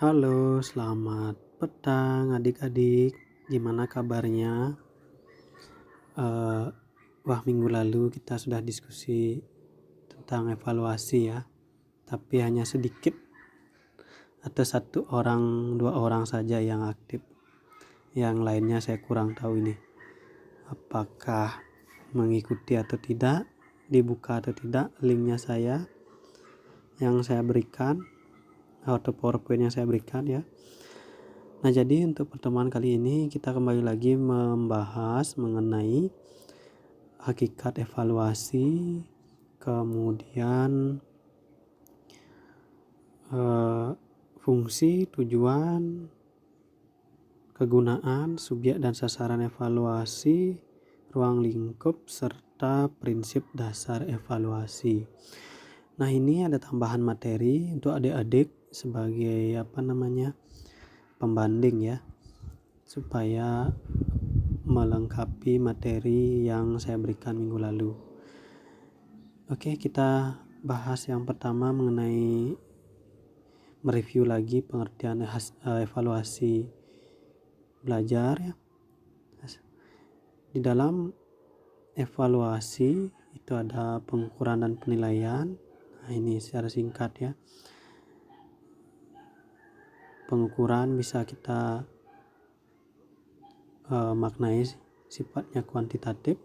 Halo, selamat petang adik-adik. Gimana kabarnya? Eh, Minggu lalu kita sudah diskusi tentang evaluasi ya, tapi hanya sedikit atau satu orang, dua orang saja yang aktif. Yang lainnya saya kurang tahu ini. Apakah mengikuti atau tidak, dibuka atau tidak linknya yang saya berikan atau PowerPoint yang saya berikan ya. Nah, jadi untuk pertemuan kali ini kita kembali lagi membahas mengenai hakikat evaluasi, kemudian fungsi, tujuan, kegunaan, subjek dan sasaran evaluasi, ruang lingkup, serta prinsip dasar evaluasi. Nah, ini ada tambahan materi untuk adik-adik sebagai pembanding ya, supaya melengkapi materi yang saya berikan minggu lalu. Oke, kita bahas yang pertama mengenai mereview lagi pengertian evaluasi belajar ya. Di dalam evaluasi itu ada pengukuran dan penilaian. Nah, ini secara singkat ya. Pengukuran bisa kita maknai sifatnya kuantitatif,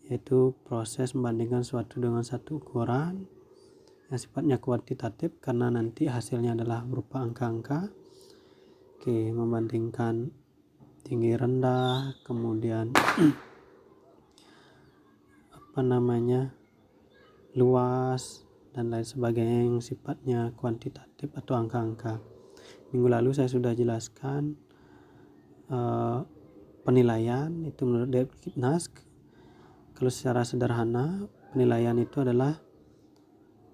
yaitu proses membandingkan suatu dengan satu ukuran yang sifatnya kuantitatif karena nanti hasilnya adalah berupa angka-angka. Oke, membandingkan tinggi rendah, kemudian luas dan lain sebagainya yang sifatnya kuantitatif atau angka-angka. Minggu lalu saya sudah jelaskan penilaian itu menurut David Kipnas. Kalau secara sederhana, penilaian itu adalah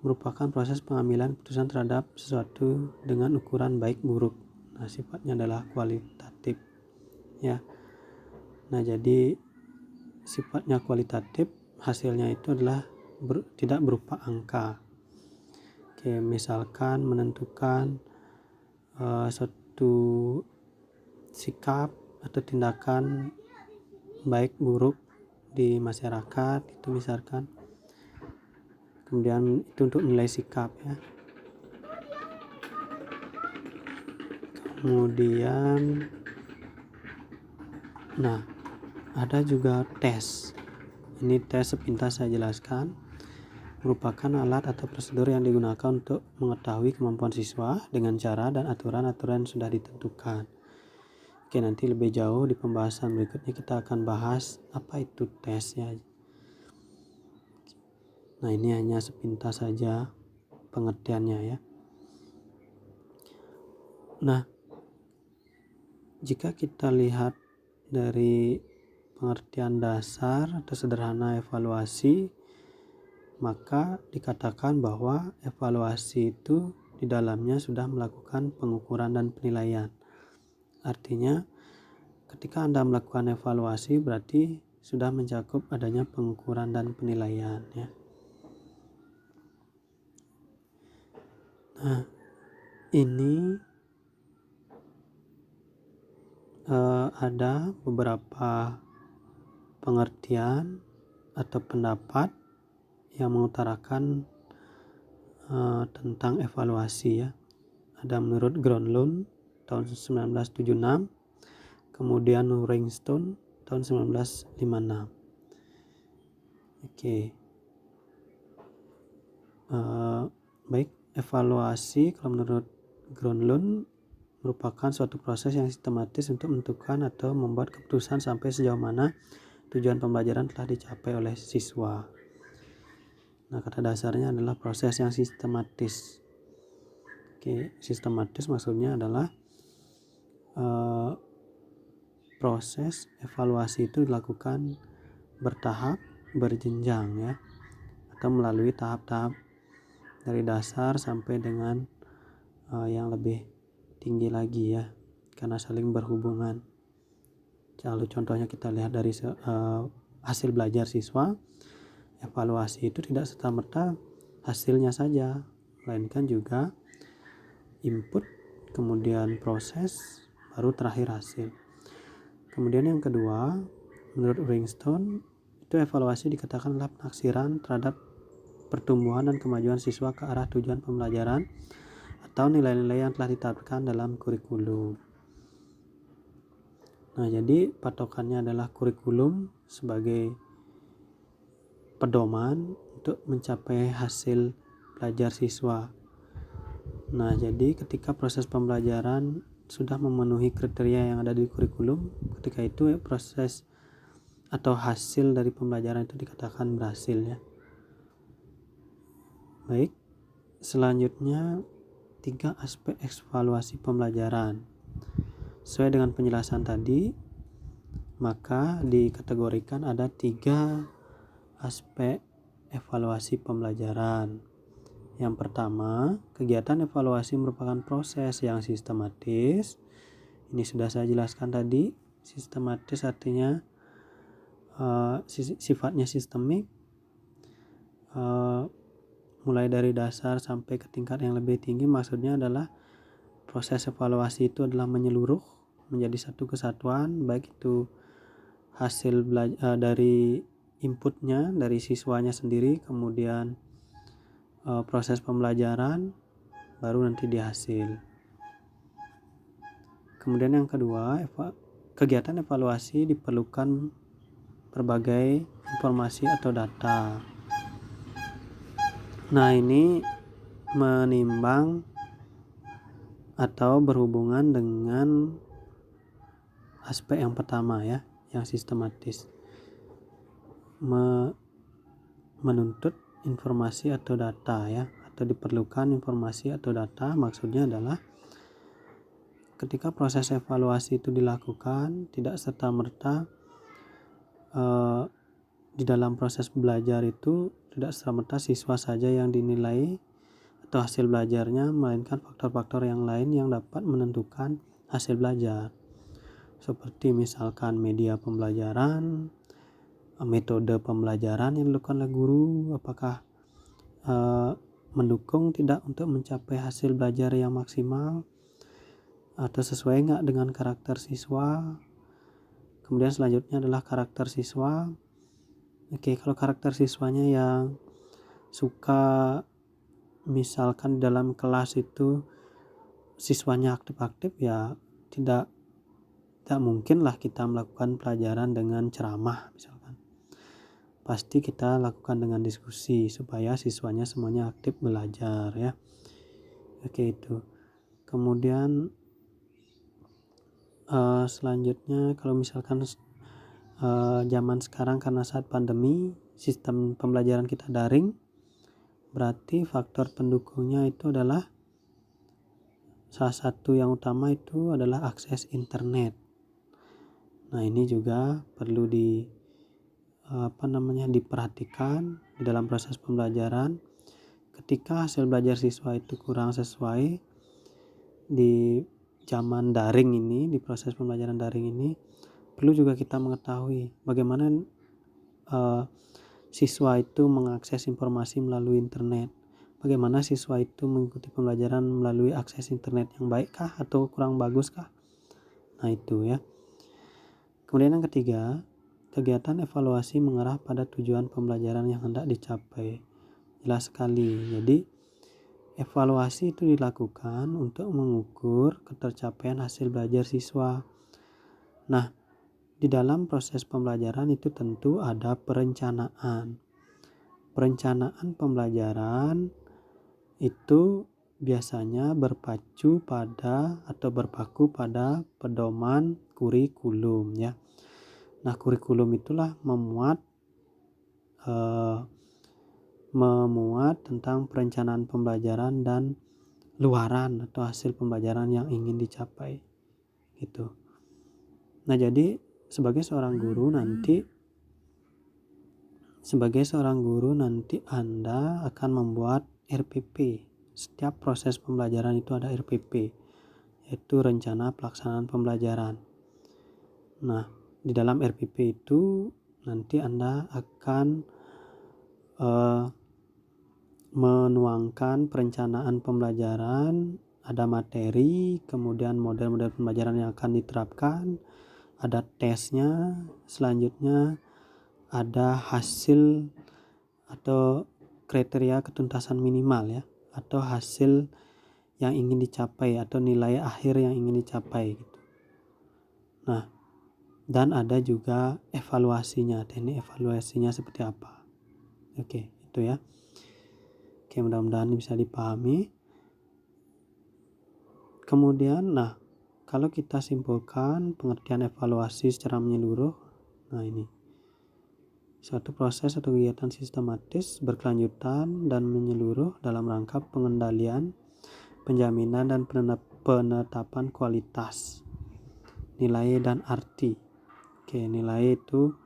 merupakan proses pengambilan keputusan terhadap sesuatu dengan ukuran baik buruk. Nah, sifatnya adalah kualitatif ya. Nah, jadi sifatnya kualitatif, hasilnya itu adalah tidak berupa angka. Oke, misalkan menentukan suatu sikap atau tindakan baik buruk di masyarakat itu misalkan, kemudian itu untuk nilai sikap ya. Kemudian ada juga tes. Ini tes sepintas saya jelaskan, merupakan alat atau prosedur yang digunakan untuk mengetahui kemampuan siswa dengan cara dan aturan-aturan yang sudah ditentukan. Oke, nanti lebih jauh di pembahasan berikutnya kita akan bahas apa itu tes ya. Nah, ini hanya sepintas saja pengertiannya ya. Nah, jika kita lihat dari pengertian dasar atau sederhana evaluasi, maka dikatakan bahwa evaluasi itu di dalamnya sudah melakukan pengukuran dan penilaian. Artinya ketika Anda melakukan evaluasi berarti sudah mencakup adanya pengukuran dan penilaian ya. Nah, ini ada beberapa pengertian atau pendapat yang mengutarakan tentang evaluasi ya. Ada menurut Gronlund tahun 1976, kemudian Ringstone tahun 1956. Oke. Baik, evaluasi kalau menurut Gronlund merupakan suatu proses yang sistematis untuk menentukan atau membuat keputusan sampai sejauh mana tujuan pembelajaran telah dicapai oleh siswa. Nah, kata dasarnya adalah proses yang sistematis. Oke, sistematis maksudnya adalah proses evaluasi itu dilakukan bertahap, berjenjang ya, atau melalui tahap-tahap dari dasar sampai dengan yang lebih tinggi lagi ya, karena saling berhubungan. Lalu contohnya kita lihat dari hasil belajar siswa. Evaluasi itu tidak serta-merta hasilnya saja, melainkan juga input, kemudian proses, baru terakhir hasil. Kemudian yang kedua, menurut Ringstone, itu evaluasi dikatakan adalah penaksiran terhadap pertumbuhan dan kemajuan siswa ke arah tujuan pembelajaran atau nilai-nilai yang telah ditetapkan dalam kurikulum. Nah, jadi patokannya adalah kurikulum sebagai pedoman untuk mencapai hasil belajar siswa. Nah, jadi ketika proses pembelajaran sudah memenuhi kriteria yang ada di kurikulum, ketika itu proses atau hasil dari pembelajaran itu dikatakan berhasil ya. Baik, selanjutnya 3 aspek evaluasi pembelajaran. Sesuai dengan penjelasan tadi, maka dikategorikan ada 3 aspek evaluasi pembelajaran. Yang pertama, kegiatan evaluasi merupakan proses yang sistematis. Ini sudah saya jelaskan tadi. Sistematis artinya sifatnya sistemik, mulai dari dasar sampai ke tingkat yang lebih tinggi. Maksudnya adalah proses evaluasi itu adalah menyeluruh menjadi satu kesatuan, baik itu hasil dari inputnya dari siswanya sendiri, kemudian proses pembelajaran, baru nanti di hasil. Kemudian yang kedua, kegiatan evaluasi diperlukan berbagai informasi atau data. Nah, ini menimbang atau berhubungan dengan aspek yang pertama ya, yang sistematis, menuntut informasi atau data ya, atau diperlukan informasi atau data. Maksudnya adalah ketika proses evaluasi itu dilakukan, tidak serta-merta di dalam proses belajar itu tidak serta-merta siswa saja yang dinilai atau hasil belajarnya, melainkan faktor-faktor yang lain yang dapat menentukan hasil belajar. Seperti misalkan media pembelajaran, metode pembelajaran yang dilakukan oleh guru, apakah mendukung tidak untuk mencapai hasil belajar yang maksimal, atau sesuai nggak dengan karakter siswa. Kemudian selanjutnya adalah karakter siswa. Oke, kalau karakter siswanya yang suka misalkan dalam kelas itu siswanya aktif-aktif, ya tidak mungkin lah kita melakukan pelajaran dengan ceramah misalkan. Pasti kita lakukan dengan diskusi supaya siswanya semuanya aktif belajar ya. Oke, itu. Kemudian selanjutnya kalau misalkan zaman sekarang karena saat pandemi sistem pembelajaran kita daring, berarti faktor pendukungnya itu adalah salah satu yang utama itu adalah akses internet. Nah, ini juga perlu diperhatikan di dalam proses pembelajaran. Ketika hasil belajar siswa itu kurang sesuai di zaman daring ini, di proses pembelajaran daring ini, perlu juga kita mengetahui bagaimana siswa itu mengakses informasi melalui internet. Bagaimana siswa itu mengikuti pembelajaran melalui akses internet yang baikkah atau kurang baguskah? Nah, itu ya. Kemudian yang ketiga, kegiatan evaluasi mengarah pada tujuan pembelajaran yang hendak dicapai. Jelas sekali. Jadi, evaluasi itu dilakukan untuk mengukur ketercapaian hasil belajar siswa. Nah, di dalam proses pembelajaran itu tentu ada perencanaan. Perencanaan pembelajaran itu biasanya berpaku pada pedoman kurikulum ya. Nah, kurikulum itulah memuat tentang perencanaan pembelajaran dan luaran atau hasil pembelajaran yang ingin dicapai gitu. Nah, jadi sebagai seorang guru nanti Anda akan membuat RPP. Setiap proses pembelajaran itu ada RPP, yaitu rencana pelaksanaan pembelajaran. Nah, di dalam RPP itu nanti Anda akan menuangkan perencanaan pembelajaran ada materi, kemudian model-model pembelajaran yang akan diterapkan, ada tesnya, selanjutnya ada hasil atau kriteria ketuntasan minimal ya, atau hasil yang ingin dicapai atau nilai akhir yang ingin dicapai gitu. Nah, dan ada juga evaluasinya, teknik evaluasinya seperti apa. Oke, itu ya. Oke, mudah-mudahan bisa dipahami. Kemudian, kalau kita simpulkan pengertian evaluasi secara menyeluruh, ini suatu proses atau kegiatan sistematis, berkelanjutan, dan menyeluruh dalam rangka pengendalian, penjaminan, dan penetapan kualitas, nilai, dan arti. Oke, nilai itu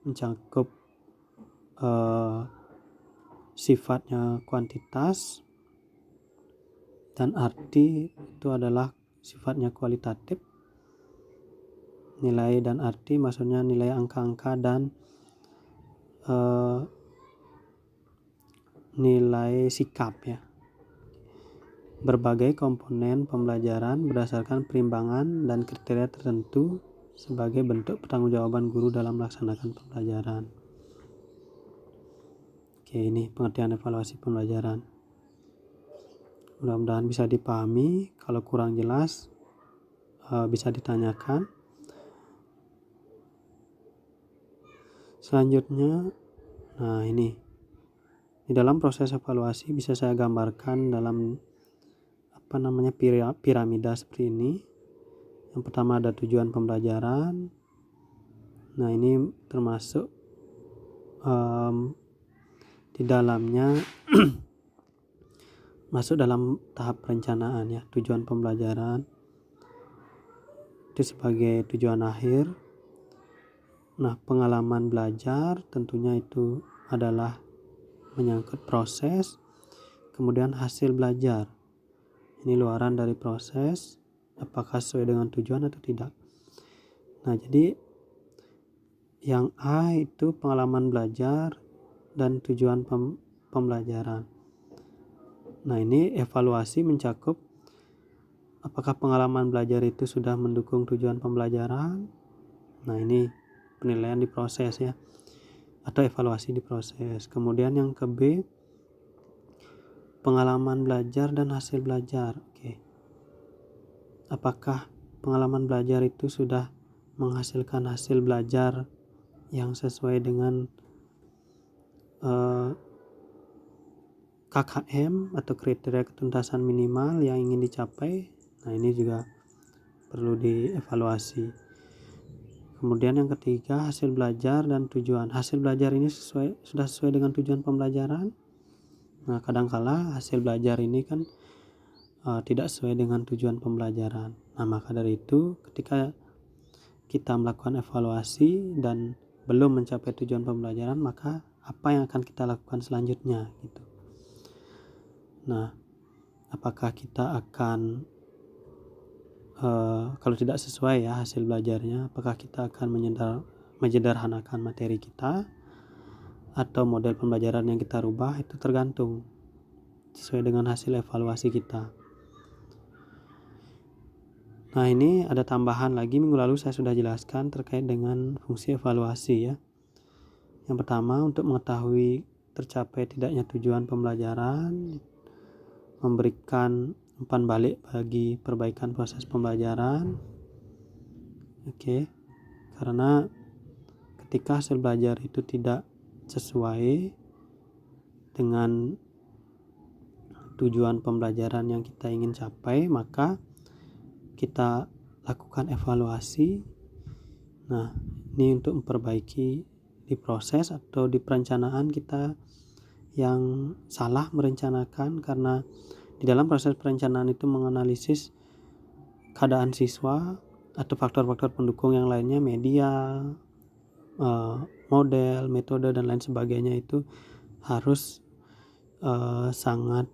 mencakup sifatnya kuantitas, dan arti itu adalah sifatnya kualitatif. Nilai dan arti maksudnya nilai angka-angka dan nilai sikap ya. Berbagai komponen pembelajaran berdasarkan perimbangan dan kriteria tertentu sebagai bentuk pertanggungjawaban guru dalam melaksanakan pembelajaran. Oke, ini pengertian evaluasi pembelajaran. Mudah-mudahan bisa dipahami. Kalau kurang jelas bisa ditanyakan. Selanjutnya, ini di dalam proses evaluasi bisa saya gambarkan dalam piramida seperti ini. Yang pertama ada tujuan pembelajaran. Nah, ini termasuk di dalamnya masuk dalam tahap perencanaan ya. Tujuan pembelajaran itu sebagai tujuan akhir. Nah, pengalaman belajar tentunya itu adalah menyangkut proses, kemudian hasil belajar. Ini luaran dari proses, apakah sesuai dengan tujuan atau tidak. Nah, jadi yang A itu pengalaman belajar dan tujuan pembelajaran. Nah, ini evaluasi mencakup apakah pengalaman belajar itu sudah mendukung tujuan pembelajaran. Nah, ini penilaian di proses ya, atau evaluasi di proses. Kemudian yang ke B, pengalaman belajar dan hasil belajar. Oke. Apakah pengalaman belajar itu sudah menghasilkan hasil belajar yang sesuai dengan KKM atau kriteria ketuntasan minimal yang ingin dicapai. Nah, ini juga perlu dievaluasi. Kemudian yang ketiga, hasil belajar dan tujuan. Hasil belajar ini sudah sesuai dengan tujuan pembelajaran. Nah, kadangkala hasil belajar ini kan tidak sesuai dengan tujuan pembelajaran. Nah, maka dari itu ketika kita melakukan evaluasi dan belum mencapai tujuan pembelajaran, maka apa yang akan kita lakukan selanjutnya gitu. Nah, apakah kita akan kalau tidak sesuai ya hasil belajarnya, apakah kita akan menyederhanakan materi kita atau model pembelajaran yang kita rubah, itu tergantung sesuai dengan hasil evaluasi kita. Nah, ini ada tambahan lagi, minggu lalu saya sudah jelaskan terkait dengan fungsi evaluasi ya. Yang pertama, untuk mengetahui tercapai tidaknya tujuan pembelajaran, memberikan umpan balik bagi perbaikan proses pembelajaran. Oke. Karena ketika hasil belajar itu tidak sesuai dengan tujuan pembelajaran yang kita ingin capai, maka kita lakukan evaluasi. Nah, ini untuk memperbaiki di proses atau di perencanaan kita yang salah merencanakan, karena di dalam proses perencanaan itu menganalisis keadaan siswa atau faktor-faktor pendukung yang lainnya, media, model, metode, dan lain sebagainya itu harus sangat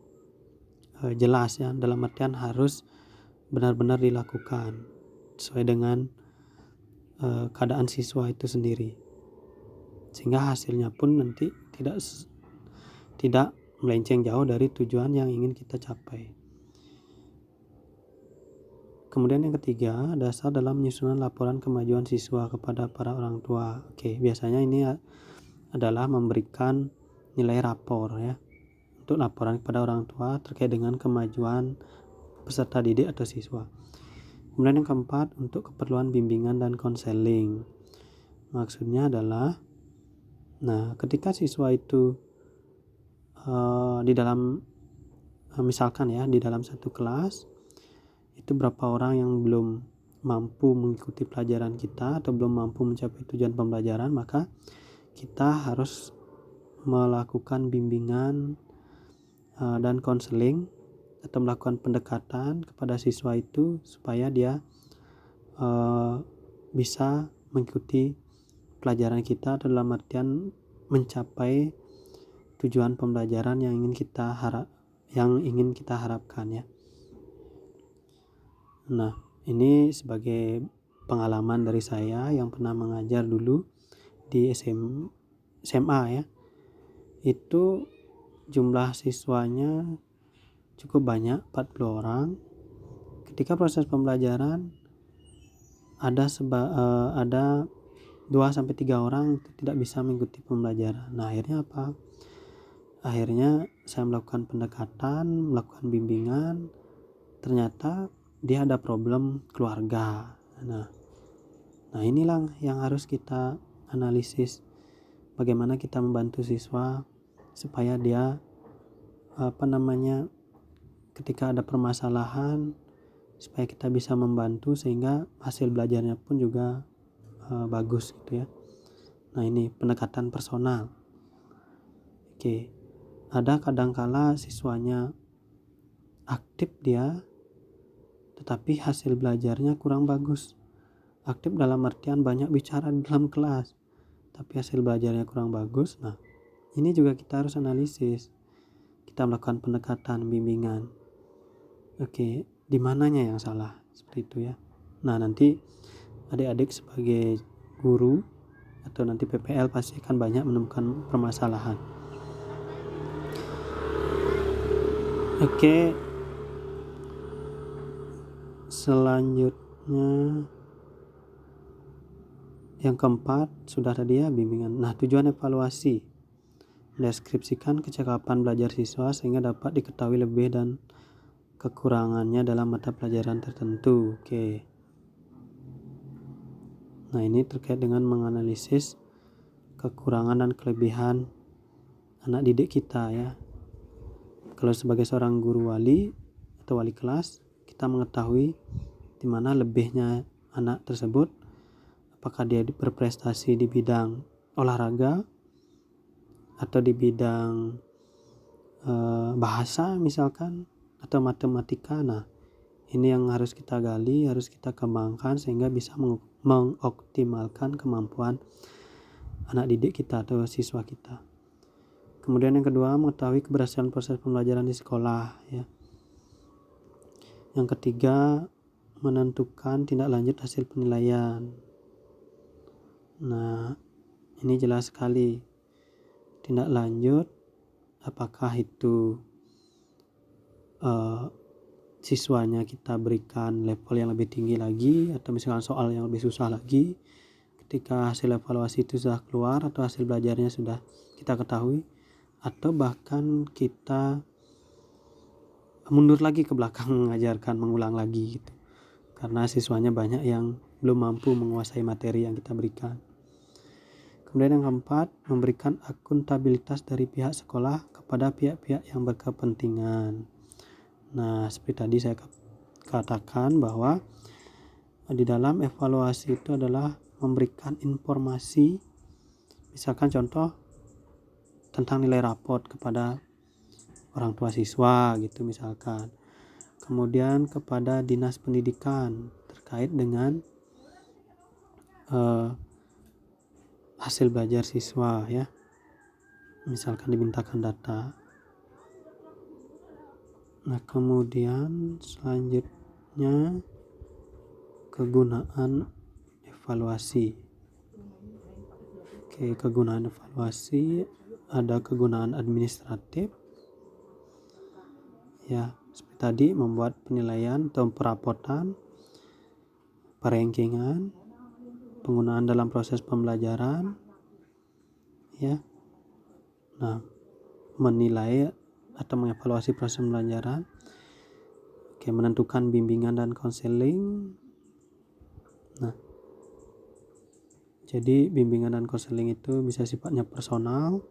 jelas ya, dalam artian harus benar-benar dilakukan sesuai dengan keadaan siswa itu sendiri, sehingga hasilnya pun nanti tidak melenceng jauh dari tujuan yang ingin kita capai. Kemudian yang ketiga, dasar dalam menyusun laporan kemajuan siswa kepada para orang tua. Oke, biasanya ini adalah memberikan nilai rapor ya, untuk laporan kepada orang tua terkait dengan kemajuan peserta didik atau siswa. Kemudian yang keempat, untuk keperluan bimbingan dan konseling. Maksudnya adalah, ketika siswa itu di dalam misalkan ya, di dalam satu kelas itu berapa orang yang belum mampu mengikuti pelajaran kita atau belum mampu mencapai tujuan pembelajaran, maka kita harus melakukan bimbingan dan konseling atau melakukan pendekatan kepada siswa itu supaya dia bisa mengikuti pelajaran kita dalam artian mencapai tujuan pembelajaran yang ingin kita harapkan ya. Nah, ini sebagai pengalaman dari saya yang pernah mengajar dulu di SMA ya. Itu jumlah siswanya cukup banyak, 40 orang. Ketika proses pembelajaran ada 2-3 orang tidak bisa mengikuti pembelajaran. Nah, akhirnya apa? Akhirnya saya melakukan pendekatan, melakukan bimbingan. Ternyata dia ada problem keluarga. Nah inilah yang harus kita analisis, bagaimana kita membantu siswa supaya dia ketika ada permasalahan supaya kita bisa membantu sehingga hasil belajarnya pun juga bagus gitu ya. Nah, ini pendekatan personal. Oke, ada kadangkala siswanya aktif dia tetapi hasil belajarnya kurang bagus. Aktif dalam artian banyak bicara di dalam kelas, tapi hasil belajarnya kurang bagus. Nah, ini juga kita harus analisis. Kita melakukan pendekatan, bimbingan. Oke, di mananya yang salah? Seperti itu ya. Nah, nanti adik-adik sebagai guru atau nanti PPL pasti akan banyak menemukan permasalahan. Oke. Selanjutnya yang keempat sudah tadi ya, bimbingan. Nah, tujuan evaluasi mendeskripsikan kecakapan belajar siswa sehingga dapat diketahui lebih dan kekurangannya dalam mata pelajaran tertentu. Oke. Nah, ini terkait dengan menganalisis kekurangan dan kelebihan anak didik kita ya. Kalau sebagai seorang guru wali atau wali kelas, kita mengetahui di mana lebihnya anak tersebut, apakah dia berprestasi di bidang olahraga atau di bidang bahasa misalkan atau matematika. Nah, ini yang harus kita gali, harus kita kembangkan sehingga bisa mengoptimalkan kemampuan anak didik kita atau siswa kita. Kemudian yang kedua, mengetahui keberhasilan proses pembelajaran di sekolah ya. Yang ketiga, menentukan tindak lanjut hasil penilaian. Nah, ini jelas sekali. Tindak lanjut, apakah itu siswanya kita berikan level yang lebih tinggi lagi, atau misalkan soal yang lebih susah lagi. Ketika hasil evaluasi itu sudah keluar atau hasil belajarnya sudah kita ketahui, atau bahkan kita mundur lagi ke belakang mengajarkan, mengulang lagi gitu. Karena siswanya banyak yang belum mampu menguasai materi yang kita berikan. Kemudian yang keempat, memberikan akuntabilitas dari pihak sekolah kepada pihak-pihak yang berkepentingan. Nah, seperti tadi saya katakan bahwa di dalam evaluasi itu adalah memberikan informasi, misalkan contoh tentang nilai raport kepada orang tua siswa gitu misalkan. Kemudian kepada dinas pendidikan terkait dengan hasil belajar siswa ya, misalkan dimintakan data. Nah, kemudian selanjutnya kegunaan evaluasi. Oke, kegunaan evaluasi, ada kegunaan administratif ya, seperti tadi membuat penilaian atau peraportan perankingan, penggunaan dalam proses pembelajaran, ya. Nah, menilai atau mengevaluasi proses pembelajaran, menentukan bimbingan dan konseling. Nah, jadi bimbingan dan konseling itu bisa sifatnya personal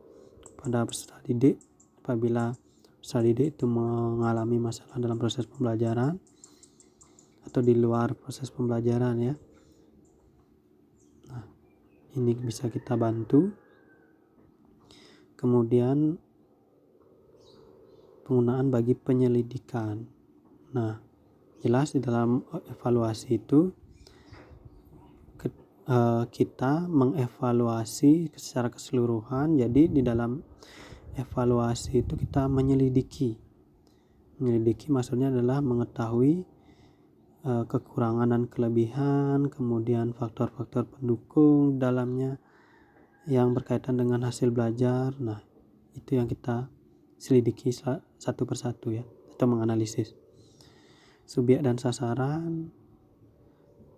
pada peserta didik apabila peserta didik itu mengalami masalah dalam proses pembelajaran atau di luar proses pembelajaran, ya. Nah, ini bisa kita bantu. Kemudian penggunaan bagi penyelidikan. Nah, jelas di dalam evaluasi itu kita mengevaluasi secara keseluruhan. Jadi di dalam evaluasi itu kita menyelidiki maksudnya adalah mengetahui kekurangan dan kelebihan, kemudian faktor-faktor pendukung dalamnya yang berkaitan dengan hasil belajar. Nah, itu yang kita selidiki satu persatu, ya, atau menganalisis. Subjek dan sasaran.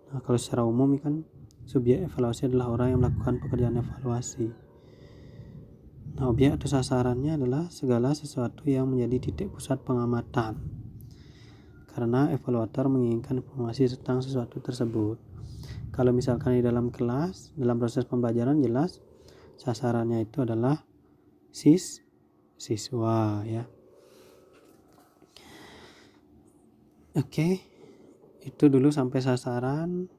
Nah, kalau secara umum kan subjek evaluasi adalah orang yang melakukan pekerjaan evaluasi. Nah, objek atau sasarannya adalah segala sesuatu yang menjadi titik pusat pengamatan, karena evaluator menginginkan informasi tentang sesuatu tersebut. Kalau misalkan di dalam kelas, dalam proses pembelajaran, jelas sasarannya itu adalah siswa, ya. Oke, itu dulu sampai sasaran.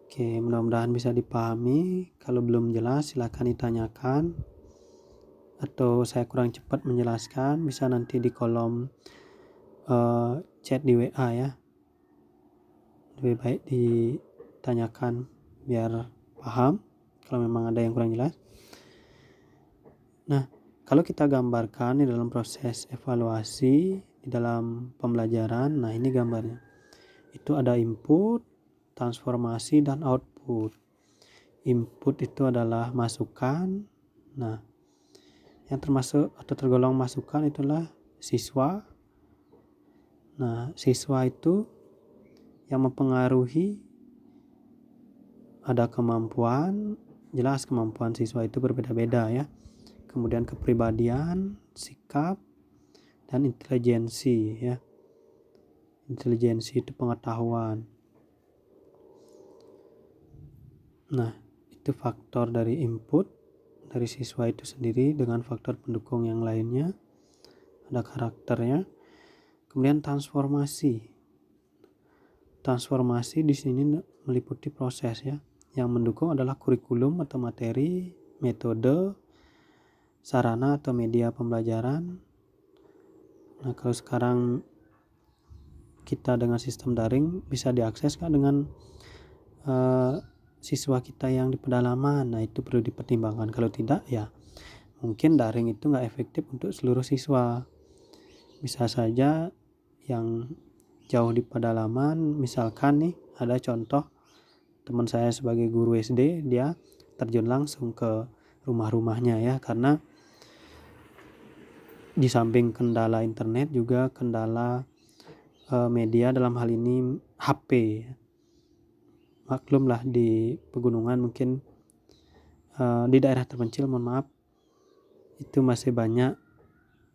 Oke, mudah-mudahan bisa dipahami. Kalau belum jelas silahkan ditanyakan, atau saya kurang cepat menjelaskan bisa nanti di kolom chat di WA, ya. Lebih baik ditanyakan biar paham kalau memang ada yang kurang jelas. Nah, kalau kita gambarkan di dalam proses evaluasi di dalam pembelajaran, nah ini gambarnya. Itu ada input, transformasi, dan output. Input itu adalah masukan. Nah, yang termasuk atau tergolong masukan itulah siswa. Nah, siswa itu yang mempengaruhi ada kemampuan, jelas kemampuan siswa itu berbeda-beda, ya. Kemudian kepribadian, sikap, dan intelijensi, ya. Intelijensi itu pengetahuan. Nah, itu faktor dari input dari siswa itu sendiri dengan faktor pendukung yang lainnya, ada karakternya. Kemudian transformasi di sini meliputi proses, ya. Yang mendukung adalah kurikulum atau materi, metode, sarana atau media pembelajaran. Nah, kalau sekarang kita dengan sistem daring bisa diakses kan dengan siswa kita yang di pedalaman. Nah, itu perlu dipertimbangkan. Kalau tidak, ya mungkin daring itu nggak efektif untuk seluruh siswa. Bisa saja yang jauh di pedalaman, misalkan nih ada contoh teman saya sebagai guru SD, dia terjun langsung ke rumah-rumahnya, ya, karena di samping kendala internet juga kendala media, dalam hal ini HP. Maklumlah di pegunungan mungkin di daerah terpencil, mohon maaf, itu masih banyak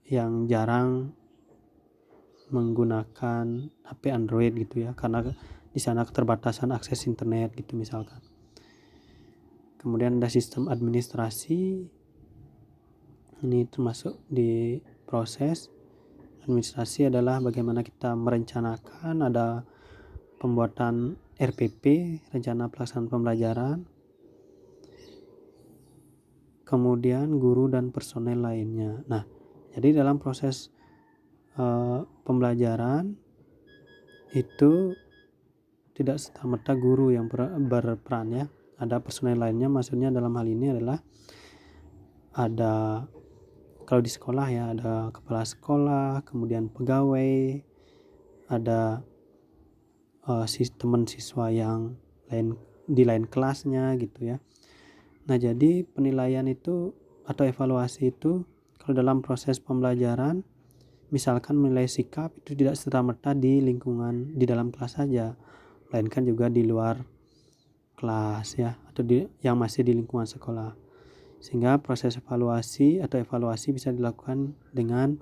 yang jarang menggunakan HP Android gitu, ya, karena di sana keterbatasan akses internet gitu misalkan. Kemudian ada sistem administrasi, ini termasuk di proses. Administrasi adalah bagaimana kita merencanakan, ada pembuatan RPP, rencana pelaksanaan pembelajaran. Kemudian guru dan personel lainnya. Nah, jadi dalam proses pembelajaran itu tidak serta-merta guru yang berperan, ya. Ada personel lainnya, maksudnya dalam hal ini adalah ada, kalau di sekolah, ya, ada kepala sekolah, kemudian pegawai, ada teman siswa yang lain di lain kelasnya gitu, ya. Nah, jadi penilaian itu atau evaluasi itu kalau dalam proses pembelajaran misalkan menilai sikap itu tidak serta-merta di lingkungan di dalam kelas saja, melainkan juga di luar kelas ya, atau yang masih di lingkungan sekolah. Sehingga proses evaluasi bisa dilakukan dengan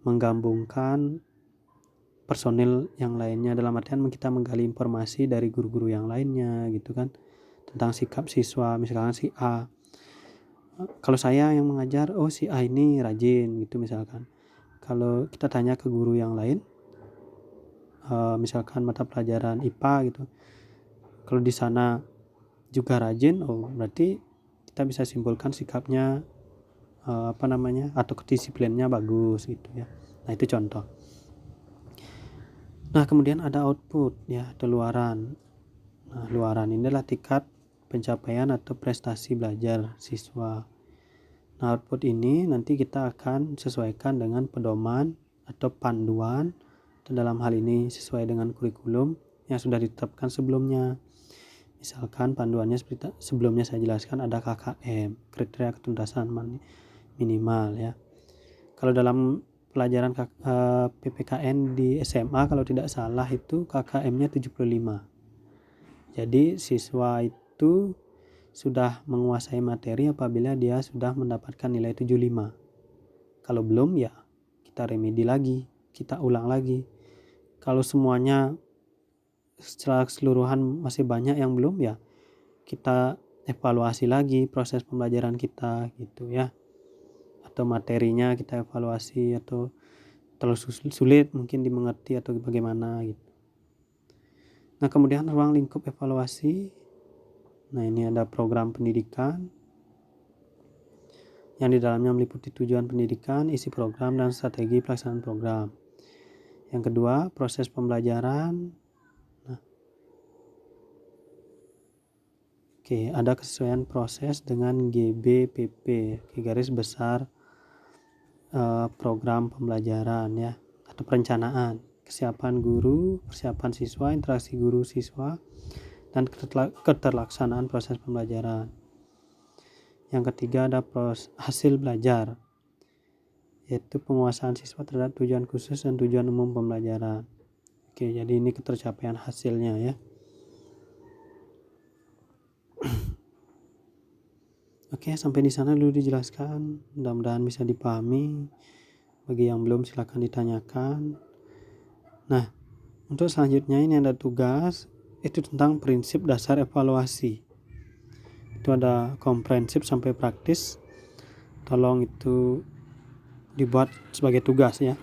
menggabungkan personil yang lainnya, dalam artian kita menggali informasi dari guru-guru yang lainnya gitu kan, tentang sikap siswa. Misalkan si A, kalau saya yang mengajar, oh si A ini rajin gitu misalkan. Kalau kita tanya ke guru yang lain, misalkan mata pelajaran IPA gitu, kalau di sana juga rajin, oh berarti kita bisa simpulkan sikapnya atau kedisiplinnya bagus gitu ya. Nah itu contoh. Nah kemudian ada output ya, atau luaran. Nah luaran ini adalah tingkat pencapaian atau prestasi belajar siswa. Nah output ini nanti kita akan sesuaikan dengan pedoman atau panduan, atau dalam hal ini sesuai dengan kurikulum yang sudah ditetapkan sebelumnya. Misalkan panduannya seperti sebelumnya saya jelaskan, ada KKM, kriteria ketuntasan minimal ya. Kalau dalam pelajaran PPKN di SMA kalau tidak salah itu KKM-nya 75. Jadi siswa itu sudah menguasai materi apabila dia sudah mendapatkan nilai 75. Kalau belum ya kita remedi lagi, kita ulang lagi. Kalau semuanya secara keseluruhan masih banyak yang belum, ya kita evaluasi lagi proses pembelajaran kita gitu ya, atau materinya kita evaluasi, atau terlalu sulit mungkin dimengerti atau bagaimana gitu. Nah kemudian ruang lingkup evaluasi. Nah ini ada program pendidikan yang di dalamnya meliputi tujuan pendidikan, isi program, dan strategi pelaksanaan program. Yang kedua, proses pembelajaran. Nah, ada kesesuaian proses dengan GBPP, garis besar program pembelajaran ya, atau perencanaan, kesiapan guru, persiapan siswa, interaksi guru siswa, dan keterlaksanaan proses pembelajaran. Yang ketiga ada hasil belajar, yaitu penguasaan siswa terhadap tujuan khusus dan tujuan umum pembelajaran. Jadi ini ketercapaian hasilnya ya. Sampai di sana dulu dijelaskan, mudah-mudahan bisa dipahami. Bagi yang belum silakan ditanyakan. Nah, untuk selanjutnya ini ada tugas, itu tentang prinsip dasar evaluasi. Itu ada komprehensif sampai praktis. Tolong itu dibuat sebagai tugas ya.